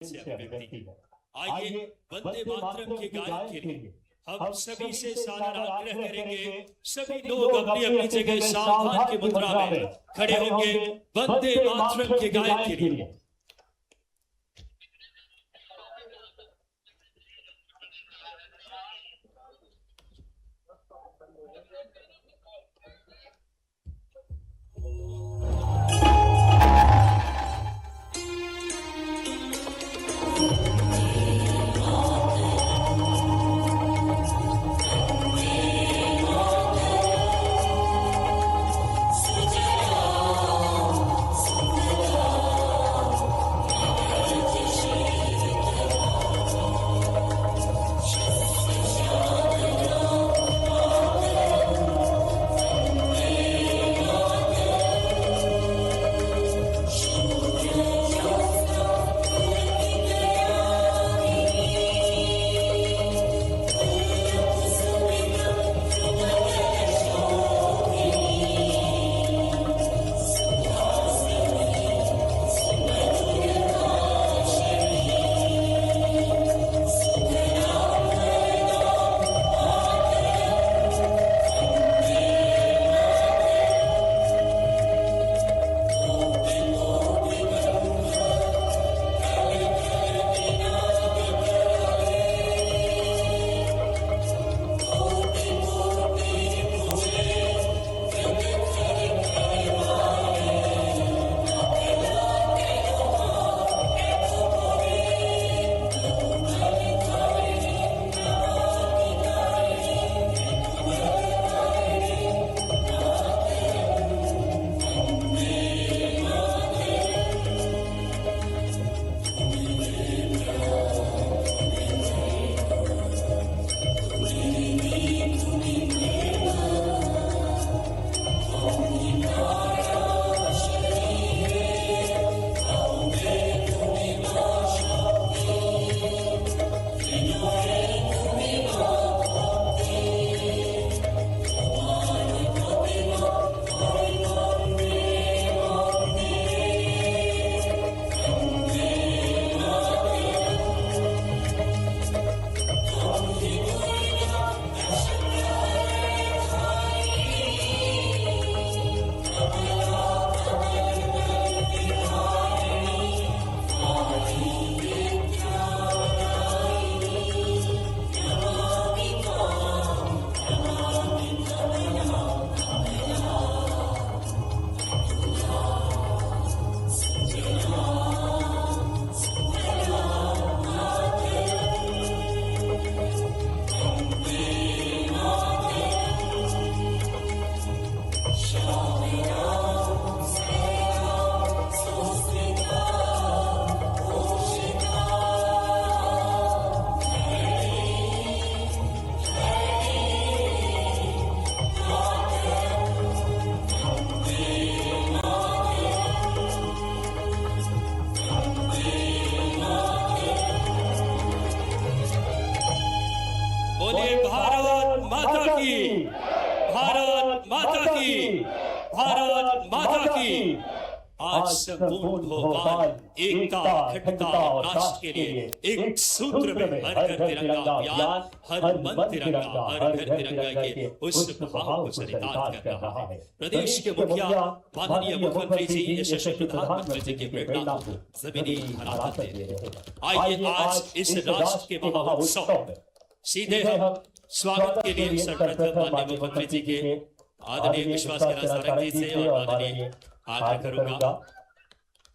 से अभिव्यक्ति है। आइए वंदे मातरम के गायन के लिए हम सभी से सादर आग्रह करेंगे। सभी लोग अपनी अपनी जगह सावधान की मुद्रा में खड़े होंगे वंदे मातरम के गायन के लिए। बोले भारत माता की, भारत माता की, भारत माता की। आज संपूर्ण भोपाल एकता अखंडता राष्ट्र के लिए एक सूत्र में हर घर तिरंगा अभियान, हर मन तिरंगा, हर घर तिरंगा के उस भाव को चरितार्थ कर रहा है। प्रदेश के मुखिया माननीय मुख्यमंत्री जी, यशस्वी प्रधानमंत्री जी की प्रेरणा को जमीनी हरारत दे रहे हैं। आइए आज इस राष्ट्र के महोत्सव सीधे हम स्वागत के लिए सर्वप्रथम माननीय मुख्यमंत्री जी के आदरणीय विश्वास के राजधानी से और माननीय आग्रह करूंगा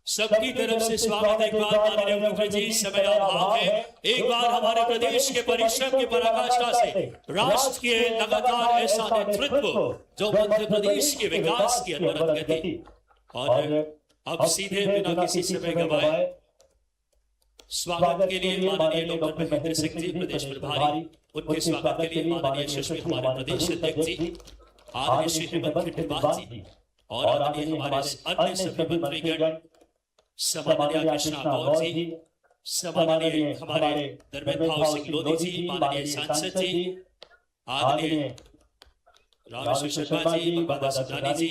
सबकी तरफ से स्वागत। एक बार माननीय मुख्यमंत्री जी, समय अभाव है, एक बार हमारे प्रदेश के परिश्रम की पराकाष्ठा से राष्ट्र के लगातार ऐसा नेतृत्व जो मध्य प्रदेश के विकास की अनवरत गति। और अब सीधे बिना किसी समय गवाए स्वागत के लिए माननीय डॉक्टर महेंद्र सिंह जी, प्रदेश प्रभारी, उनके स्वागत के लिए माननीय यशस्वी हमारे प्रदेश अध्यक्ष जी, आदरणीय श्री हेमंत खंडेलवाल जी और आदरणीय हमारे अन्य सभी मंत्रीगण, सम्माननीय कृष्णा गौर जी, सम्माननीय हमारे धर्मेंद्र भाव सिंह लोधी जी, माननीय सांसद जी, आदरणीय रामेश्वर शर्मा जी, बाबा सदानी जी,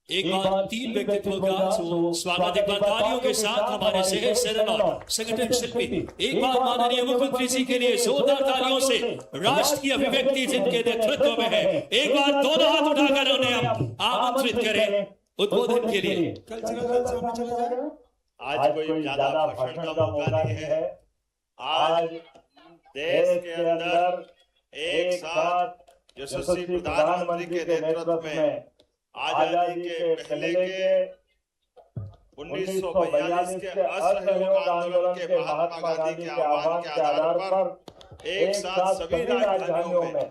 एक बार 3 व्यक्तित्व का जो स्वागत एक बार तालियों के साथ हमारे शहर सरल और संगठन शिल्पी, एक बार माननीय मुख्यमंत्री जी के लिए जोरदार तालियों से राष्ट्र की अभिव्यक्ति जिनके नेतृत्व में है, एक बार दोनों हाथ उठाकर उन्हें हम आमंत्रित करें उद्बोधन के लिए। आज कोई ज्यादा भाषण का मौका नहीं है। आज देश के अंदर एक साथ यशस्वी प्रधानमंत्री के नेतृत्व में आजादी के पहले के 1942 के असहयोग आंदोलन के महात्मा गांधी के आह्वान के आधार पर एक साथ सभी राजधानियों में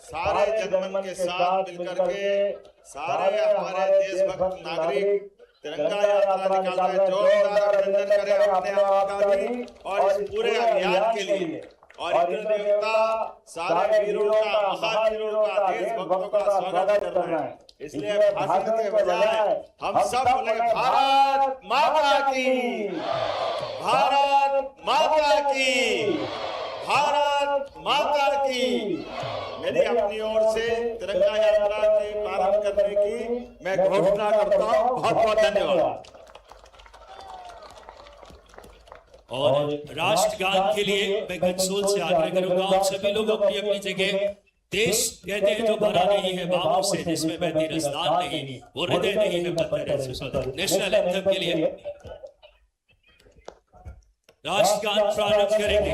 सारे जनमन के साथ मिलकर के सारे हमारे देशभक्त नागरिक तिरंगा यात्रा निकाल रहे हैं। जोरदार अभिनंदन करें अपने आप का भी और इस पूरे अभियान के लिए। और इंद्र देवता सारे वीरों का, महावीरों का, देशभक्तों का स्वागत कर रहे हैं। इसलिए भाषण के बजाय हम सब बोले भारत माता की, भारत माता की, भारत माता की। मेरी अपनी ओर से तिरंगा यात्रा के प्रारंभ करने की मैं घोषणा करता हूँ। बहुत बहुत धन्यवाद। और राष्ट्रगान के लिए मैं कंसोल से आग्रह करूंगा आप सभी लोग अपनी अपनी जगह। देश कहते हैं जो भरा नहीं है बाबों से, जिसमें बहती रसदार नहीं, वो हृदय नहीं है पत्थर है सुसंदर। नेशनल एंथम के लिए राष्ट्रगान प्रारंभ करेंगे।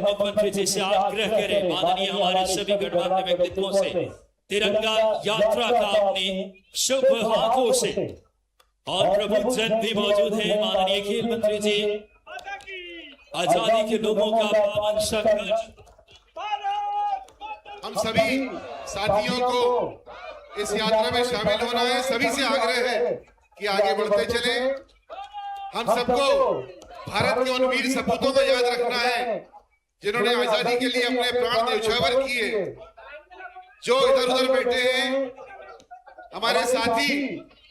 मुख्यमंत्री जी से आग्रह करें, माननीय हमारे सभी गणमान्य व्यक्तित्वों से तिरंगा यात्रा का अपनी शुभ हाथों से। और प्रभु जन भी मौजूद है, माननीय खेल मंत्री जी। आजादी के लोगों का पावन संघर्ष। हम सभी साथियों को इस यात्रा में शामिल होना है। सभी से आग्रह है कि आगे बढ़ते चले। हम सबको भारत के उन वीर सपूतों को याद रखना है जिन्होंने आजादी के लिए अपने प्राण न्यौछावर किए। जो इधर उधर बैठे हैं हमारे साथी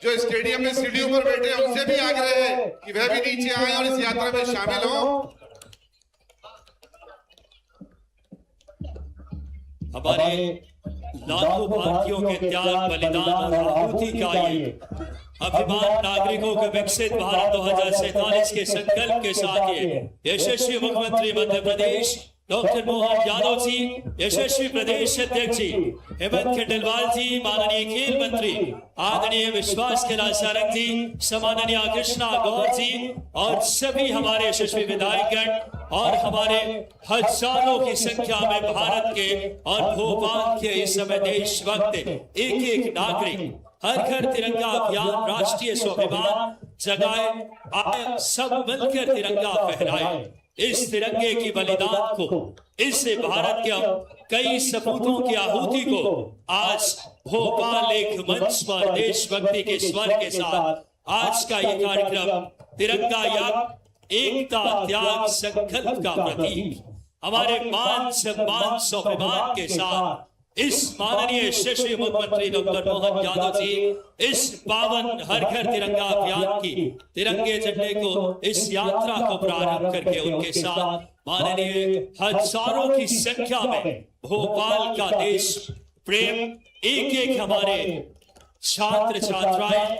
जो स्टेडियम में सीढ़ियों पर बैठे हैं, उनसे भी आग्रह है कि वह भी नीचे आए और इस यात्रा में शामिल हों। हमारे लाखों भारतीयों के त्याग, बलिदान और आहुति का ये अभिमान नागरिकों के विकसित भारत 2047 के संकल्प के साथ ये यशस्वी मुख्यमंत्री मध्य प्रदेश डॉक्टर मोहन यादव जी, यशस्वी प्रदेश अध्यक्ष जी हेमंत खंडेलवाल जी, माननीय खेल मंत्री आदरणीय विश्वास कैलाश सारंग जी, सम्माननीय कृष्णा गौर जी और सभी हमारे यशस्वी विधायकगण और हमारे हजारों की संख्या में भारत के और भोपाल के इस समय देशभक्त एक एक नागरिक हर घर तिरंगा अभियान राष्ट्रीय स्वाभिमान जगाए, आए सब मिलकर तिरंगा फहराए। इस तिरंगे की बलिदान को, इस भारत के कई सपूतों की आहुति को आज भोपाल एक मंच पर देशभक्ति के स्वर के साथ आज का ये कार्यक्रम तिरंगा याद, एकता, त्याग, संकल्प का प्रतीक हमारे मान सम्मान स्वाभिमान के साथ इस माननीय यशस्वी मुख्यमंत्री डॉक्टर मोहन यादव जी इस पावन हर घर तिरंगा अभियान की तिरंगे झंडे को इस यात्रा को प्रारंभ करके उनके साथ माननीय हजारों की संख्या में भोपाल का देश प्रेम एक एक हमारे छात्र छात्राएं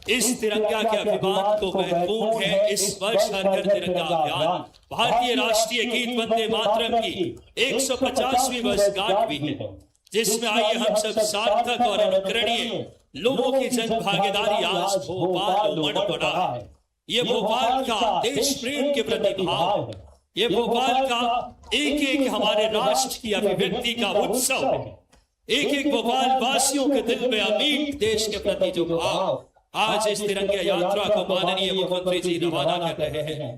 इस तिरंगा के अभिमान को महत्वपूर्ण है। इस वर्ष हर घर तिरंगा अभियान भारतीय राष्ट्रीय गीत वंदे मातरम की 150वीं वर्षगांठ भी है। जिसमें आइए हम सब सार्थक और अनुकरणीय लोगों की जन भागीदारी आज भोपाल उमड़ पड़ा है। ये भोपाल का देश प्रेम के प्रति भाव है। ये भोपाल का एक एक हमारे राष्ट्र की अभिव्यक्ति का उत्सव है। एक एक भोपाल वासियों के दिल में अमीर देश के प्रति जो भाव आज इस तिरंगा यात्रा को माननीय मुख्यमंत्री जी रवाना कर रहे हैं।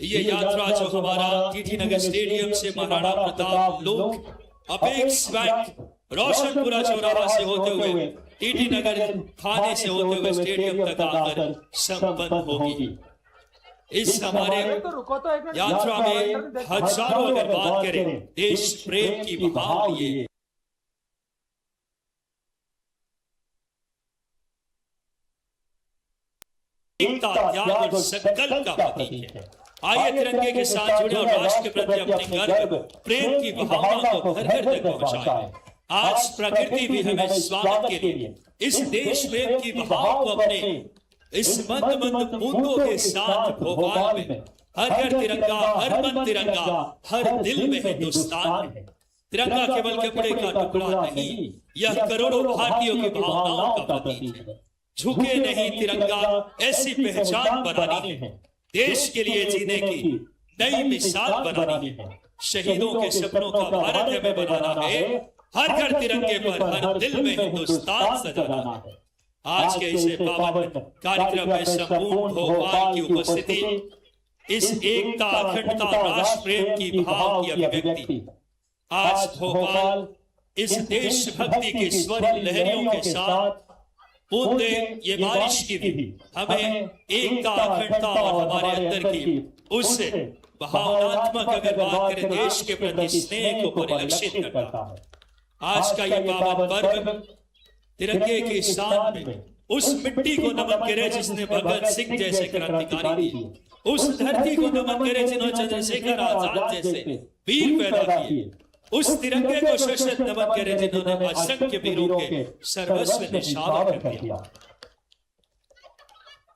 ये यात्रा जो हमारा टीटी नगर स्टेडियम से महाराणा प्रताप लोक अपेक्स बैंक रोशनपुरा चौराहा से होते हुए टीटी नगर थाने से होते हुए स्टेडियम तक आकर संपन्न होगी। इस हमारे यात्रा में हजारों अगर बात करें देश प्रेम की भाव ये एकता, त्याग और संकल्प का प्रतीक है। आइए तिरंगे के साथ जुड़े और राष्ट्र के प्रति अपने गर्व प्रेम की भावना को घर घर तक पहुंचाएं। आज प्रकृति भी हमें स्वागत के लिए इस देश प्रेम की भाव को अपने इस मंद मंद बूंदों के साथ भोपाल में हर घर तिरंगा, हर मन तिरंगा, हर दिल में हिंदुस्तान है। तिरंगा केवल कपड़े का टुकड़ा नहीं, यह करोड़ों भारतीयों की भावनाओं का प्रतीक है। झुके नहीं तिरंगा ऐसी पहचान बनानी है, देश के लिए जीने की नई मिसाल बनानी है। शहीदों के सपनों का भारत हमें बनाना है, हर घर तिरंगे पर हर दिल में हिंदुस्तान सजाना है। आज के इसे पावन कार्यक्रम में संपूर्ण भोपाल की उपस्थिति इस एकता, अखंडता, राष्ट्र प्रेम की भाव की अभिव्यक्ति। आज भोपाल इस देशभक्ति की स्वर लहरियों के साथ बूंदे ये बारिश की भी हमें एकता, अखंडता और हमारे अंदर की उस भावनात्मक अगर बात करें देश के प्रति स्नेह को परिलक्षित करता है। आज का ये पावन पर्व तिरंगे के शान में उस मिट्टी को नमन करे जिसने भगत सिंह जैसे क्रांतिकारी दिए, उस धरती को नमन करे जिन्होंने चंद्रशेखर आजाद जैसे वीर पैदा किए, उस तिरंगे को सशक्त नमन करे जिन्होंने असंख्य वीरों के सर्वस्व निछावर कर दिया।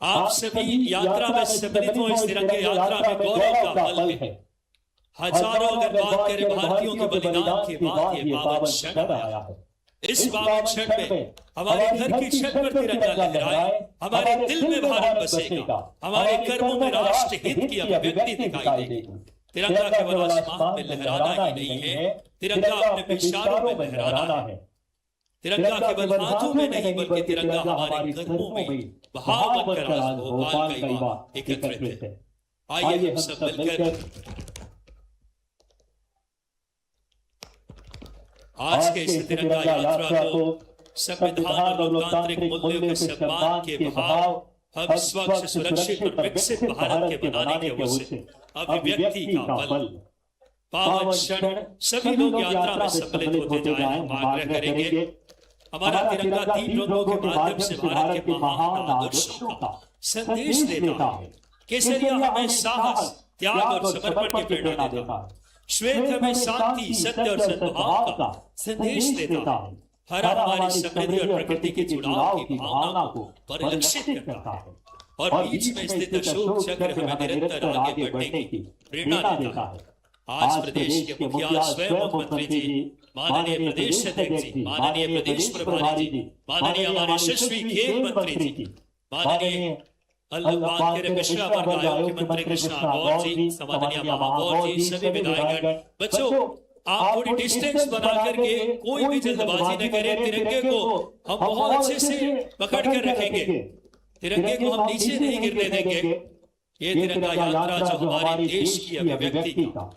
आप सभी यात्रा में सम्मिलित हो इस तिरंगे यात्रा में गौरव का पल है। हजारों अगर बात करें भारतीयों के बलिदान के बाद ये पावन क्षण आया है। इस पावन क्षण में हमारे घर की छत पर तिरंगा लहराए, हमारे दिल में भारत बसेगा, हमारे कर्मों में राष्ट्र हित की अभिव्यक्ति दिखाई देगी। तिरंगा केवल आसमान में लहराना ही नहीं है, तिरंगा अपने विचारों में लहराना है। तिरंगा केवल हाथों में नहीं बल्कि तिरंगा हमारे कर्मों में भाव बनकर आज भोपाल का युवा एकत्रित है। आइए हम सब मिलकर आज के इस तिरंगा यात्रा को संविधान और लोकतांत्रिक मूल्यों के सम्मान के भाव, हम स्वच्छ, सुरक्षित और विकसित भारत के बनाने के उद्देश्य अभिव्यक्ति का बल पावन क्षण सभी लोग यात्रा में सम्मिलित होते जाएं। हम आग्रह करेंगे हमारा तिरंगा 3 रंगों के माध्यम से भारत के महान आदर्शों का संदेश देता है। केसरिया हमें साहस, त्याग और समर्पण की प्रेरणा देता है। श्वेत हमें शांति, सत्य और सद्भाव का संदेश देता है। हरा हमारी समृद्धि और प्रकृति के जुड़ाव की भावना को परिलक्षित करता है। और बीच में स्थित अशोक चक्र हमें निरंतर आगे बढ़ने की प्रेरणा देता है। आज प्रदेश के मुखिया स्वयं मुख्यमंत्री जी, माननीय प्रदेश अध्यक्ष जी, माननीय प्रदेश प्रभारी जी, माननीय हमारे यशस्वी खेल मंत्री जी, माननीय मिश्रा वर्ग आयोग के मंत्री कृष्णा गौर जी, माननीय महापौर जी, सभी विधायकगण, बच्चों आप थोड़ी डिस्टेंस बना करके कोई भी जल्दबाजी न करें। तिरंगे को हम बहुत अच्छे से पकड़ कर रखेंगे, तिरंगे को हम नीचे नहीं गिरने देंगे। ये तिरंगा यात्रा जो हमारे देश की अभिव्यक्ति का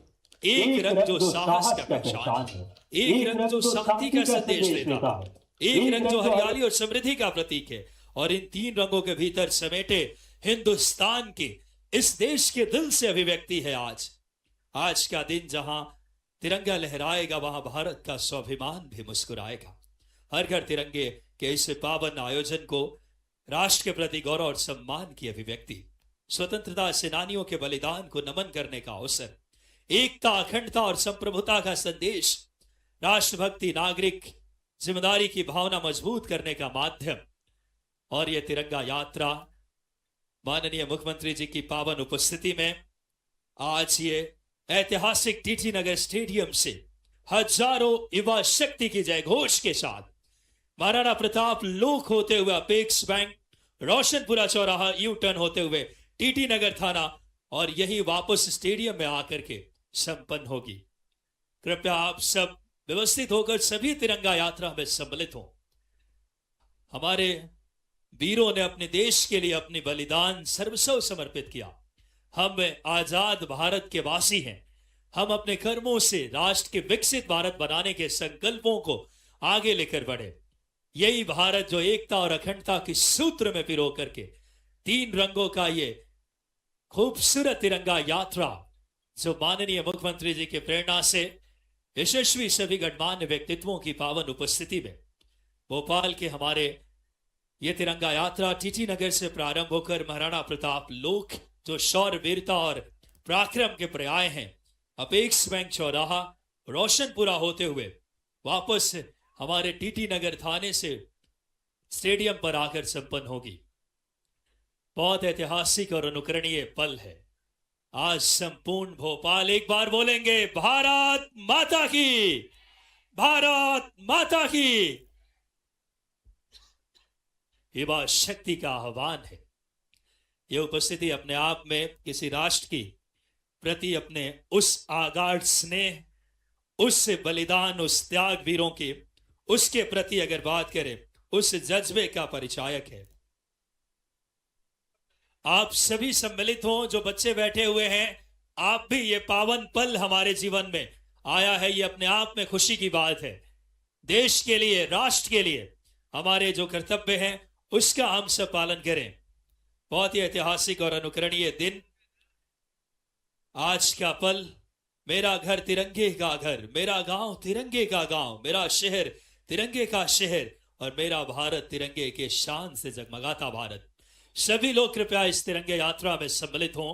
एक रंग जो साहस का पहचान है, एक रंग जो शांति का संदेश देता है, एक रंग जो हरियाली और समृद्धि का प्रतीक है, और इन 3 रंगों के भीतर समेटे हिंदुस्तान के इस देश के दिल से अभिव्यक्ति है। आज का दिन जहां तिरंगा लहराएगा वहां भारत का स्वाभिमान भी मुस्कुराएगा। हर घर तिरंगे के इस पावन आयोजन को राष्ट्र के प्रति गौरव और सम्मान की अभिव्यक्ति, स्वतंत्रता सेनानियों के बलिदान को नमन करने का अवसर, एकता, अखंडता और संप्रभुता का संदेश, राष्ट्रभक्ति, नागरिक जिम्मेदारी की भावना मजबूत करने का माध्यम। और यह तिरंगा यात्रा माननीय मुख्यमंत्री जी की पावन उपस्थिति में आज ये ऐतिहासिक टीटी नगर स्टेडियम से हजारों युवा शक्ति की जय घोष के साथ महाराणा प्रताप लोक होते हुए अपेक्स बैंक, रोशनपुरा चौराहा, यू टर्न होते हुए टीटी नगर थाना और यही वापस स्टेडियम में आकर के संपन्न होगी। कृपया आप सब व्यवस्थित होकर सभी तिरंगा यात्रा में सम्मिलित हो। हमारे वीरों ने अपने देश के लिए अपनी बलिदान सर्वस्व समर्पित किया। हम आजाद भारत के वासी हैं। हम अपने कर्मों से राष्ट्र के विकसित भारत बनाने के संकल्पों को आगे लेकर बढ़े। यही भारत जो एकता और अखंडता के सूत्र में पिरो करके 3 रंगों का ये खूबसूरत तिरंगा यात्रा जो माननीय मुख्यमंत्री जी की प्रेरणा से यशस्वी सभी गणमान्य व्यक्तित्वों की पावन उपस्थिति में भोपाल के हमारे ये तिरंगा यात्रा टीटी नगर से प्रारंभ होकर महाराणा प्रताप लोक जो शौर्य, वीरता और पराक्रम के पर्याय हैं, अपेक्स बैंक चौराहा, रोशनपुरा होते हुए वापस हमारे टीटी नगर थाने से स्टेडियम पर आकर संपन्न होगी। बहुत ऐतिहासिक और अनुकरणीय पल है। आज संपूर्ण भोपाल एक बार बोलेंगे, भारत माता की, भारत माता की। युवा शक्ति का आह्वान है। यह उपस्थिति अपने आप में किसी राष्ट्र की प्रति अपने उस आगाढ़ स्नेह, उस बलिदान, उस त्याग वीरों की, उसके प्रति अगर बात करें, उस जज्बे का परिचायक है। आप सभी सम्मिलित हो, जो बच्चे बैठे हुए हैं, आप भी ये पावन पल हमारे जीवन में आया है, ये अपने आप में खुशी की बात है। देश के लिए, राष्ट्र के लिए हमारे जो कर्तव्य हैं उसका हम सब पालन करें। बहुत ही ऐतिहासिक और अनुकरणीय दिन। आज का पल, मेरा घर तिरंगे का घर, मेरा गांव तिरंगे का गांव, मेरा शहर तिरंगे का शहर और मेरा भारत तिरंगे के शान से जगमगाता भारत। सभी लोग कृपया इस तिरंगे यात्रा में सम्मिलित हों।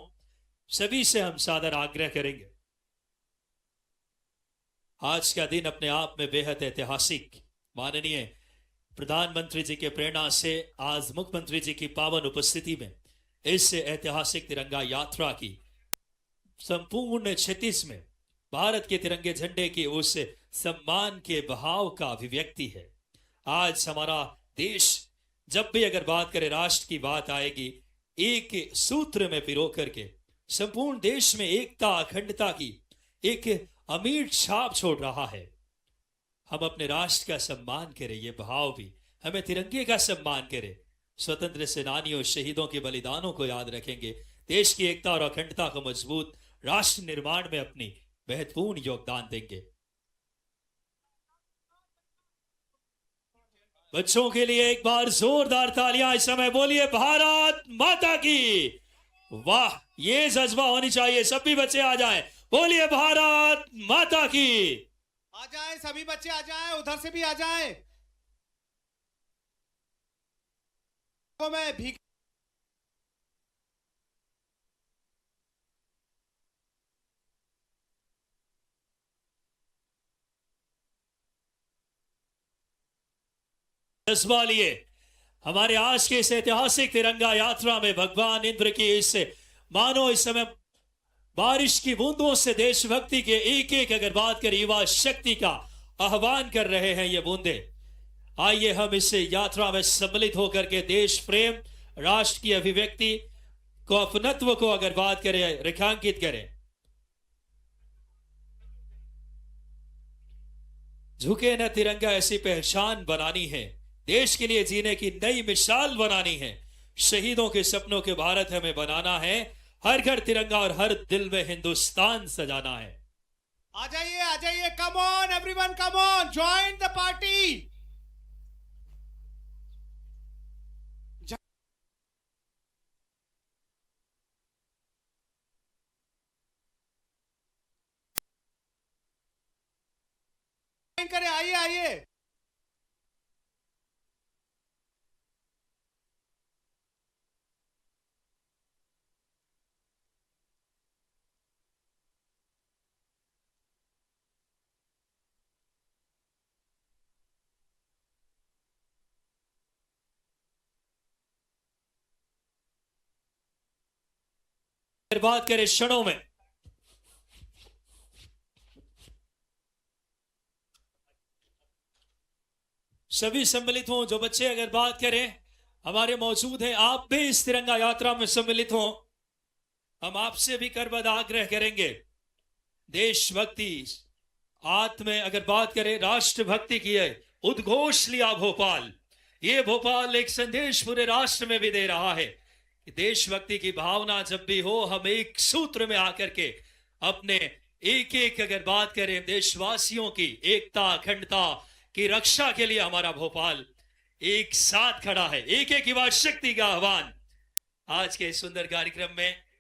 सभी से हम सादर आग्रह करेंगे। आज का दिन अपने आप में बेहद ऐतिहासिक। माननीय प्रधानमंत्री जी के प्रेरणा से आज मुख्यमंत्री जी की पावन उपस्थिति में इस ऐतिहासिक तिरंगा यात्रा की संपूर्ण क्षितिज में भारत के तिरंगे झंडे के उस सम्मान के बहाव का अभिव्यक्ति है। आज हमारा देश जब भी अगर बात करें, राष्ट्र की बात आएगी, एक सूत्र में पिरो करके संपूर्ण देश में एकता, अखंडता की एक अमीर छाप छोड़ रहा है। हम अपने राष्ट्र का सम्मान करें, ये भाव भी हमें तिरंगे का सम्मान करें। स्वतंत्र सेनानियों, शहीदों के बलिदानों को याद रखेंगे। देश की एकता और अखंडता को मजबूत राष्ट्र निर्माण में अपनी महत्वपूर्ण योगदान देंगे। बच्चों के लिए एक बार जोरदार तालियां इस समय बोलिए, भारत माता की। वाह, ये जज्बा होनी चाहिए। सभी बच्चे आ जाएं, बोलिए भारत माता की। आ जाए, सभी बच्चे आ जाएं, उधर से भी आ जाएं। तो मैं भीख जज्बा लिए हमारे आज के इस ऐतिहासिक तिरंगा यात्रा में भगवान इंद्र की इस मानो इस समय बारिश की बूंदों से देशभक्ति के एक एक अगर बात करें युवा शक्ति का आह्वान कर रहे हैं ये बूंदे। आइए हम इस यात्रा में सम्मिलित होकर के देश प्रेम, राष्ट्र की अभिव्यक्ति को, अपनत्व को अगर बात करें, रेखांकित करें। झुके न तिरंगा ऐसी पहचान बनानी है, देश के लिए जीने की नई मिसाल बनानी है। शहीदों के सपनों के भारत हमें बनाना है। हर घर तिरंगा और हर दिल में हिंदुस्तान सजाना है। आ जाइए, come on everyone, come on, join the party. करें, आइए। बात करें क्षणों में, सभी सम्मिलित हों। जो बच्चे अगर बात करें हमारे मौजूद हैं, आप भी इस तिरंगा यात्रा में सम्मिलित हों। हम आपसे भी करबद्ध आग्रह करेंगे। देशभक्ति आत्म में अगर बात करें, राष्ट्रभक्ति की है उद्घोष लिया भोपाल। ये भोपाल एक संदेश पूरे राष्ट्र में भी दे रहा है कि देशभक्ति की भावना जब भी हो, हम एक सूत्र में आकर के अपने एक एक अगर बात करें देशवासियों की एकता अखंडता की रक्षा के लिए हमारा भोपाल एक साथ खड़ा है। एक एक युवा शक्ति का आह्वान आज के इस सुंदर कार्यक्रम में